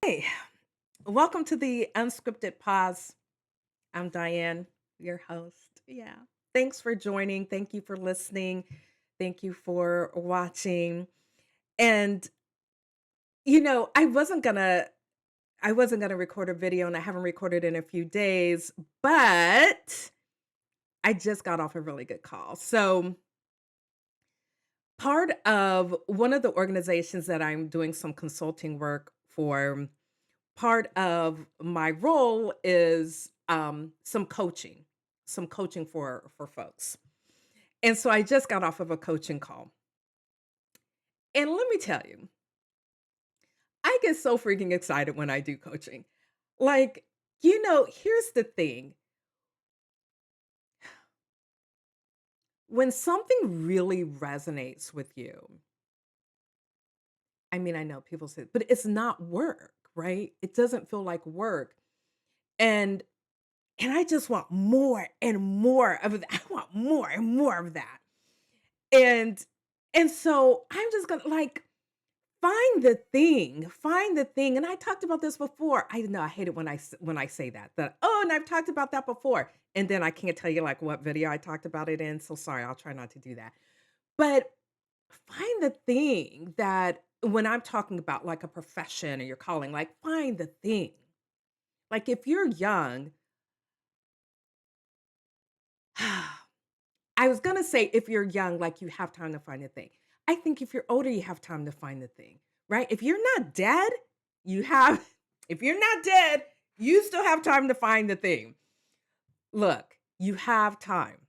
Hey, welcome to the Unscripted Pause. I'm Diane, your host. Yeah. Thanks for joining. Thank you for listening. Thank you for watching. And I wasn't gonna record a video and I haven't recorded in a few days, but I just got off a really good call. So, part of one of the organizations that I'm doing some consulting work for, part of my role is some coaching for folks. And so I just got off of a coaching call. And let me tell you, I get so freaking excited when I do coaching. Like, here's the thing. When something really resonates with you, I mean, I know people say, but it's not work, right? It doesn't feel like work. And and I just want more and more of that. I want more and more of that. And and so I'm just gonna like find the thing. And I talked about this before. I know I hate it when when I say that. That oh, and I've talked about that before. And then I can't tell you like what video I talked about it in. So sorry, I'll try not to do that. But find the thing that when I'm talking about like a profession or your calling, like find the thing. Like if you're young, I was gonna say if you're young, like you have time to find a thing. I think if you're older, you have time to find the thing, right? If you're not dead, you have, if you're not dead, you still have time to find the thing. Look, you have time,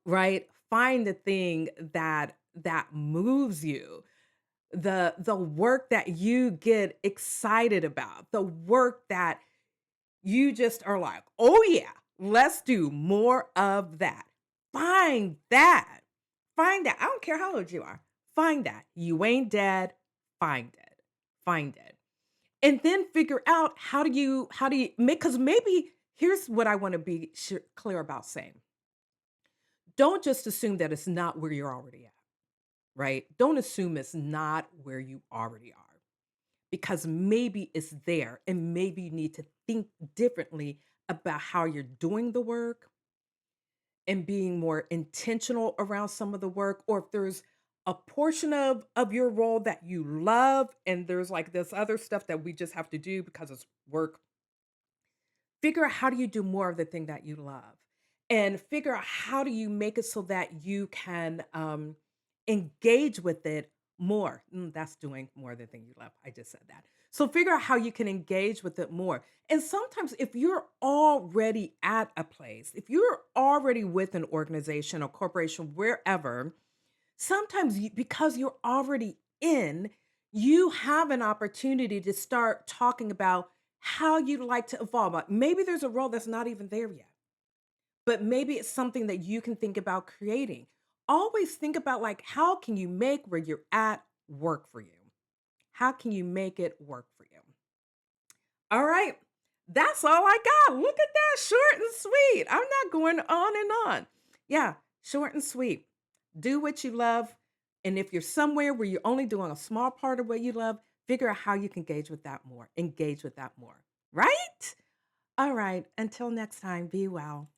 right? Find the thing that moves you, the work that you get excited about, the work that you just are like, "Oh, yeah, let's do more of that." Find that. Find that. I don't care how old you are. Find that. You ain't dead. Find it. Find it. And then figure out how do you make, because maybe here's what I want to be clear about saying. Don't just assume that it's not where you're already at, right? Don't assume it's not where you already are because maybe it's there and maybe you need to think differently about how you're doing the work and being more intentional around some of the work, or if there's a portion of your role that you love and there's like this other stuff that we just have to do because it's work. Figure out how do you do more of the thing that you love, and figure out how do you make it so that you can engage with it more. That's doing more of the thing you love. I just said that. So figure out how you can engage with it more. And sometimes if you're already at a place, if you're already with an organization or corporation, wherever, sometimes because you're already in, you have an opportunity to start talking about how you'd like to evolve. Maybe there's a role that's not even there yet, but maybe it's something that you can think about creating. Always think about like how can you make where you're at work for you? How can you make it work for you? All right. That's all I got. Look at that, short and sweet. I'm not going on and on. Yeah, short and sweet. Do what you love. And if you're somewhere where you're only doing a small part of what you love, figure out how you can engage with that more. Engage with that more. Right? All right. Until next time, be well.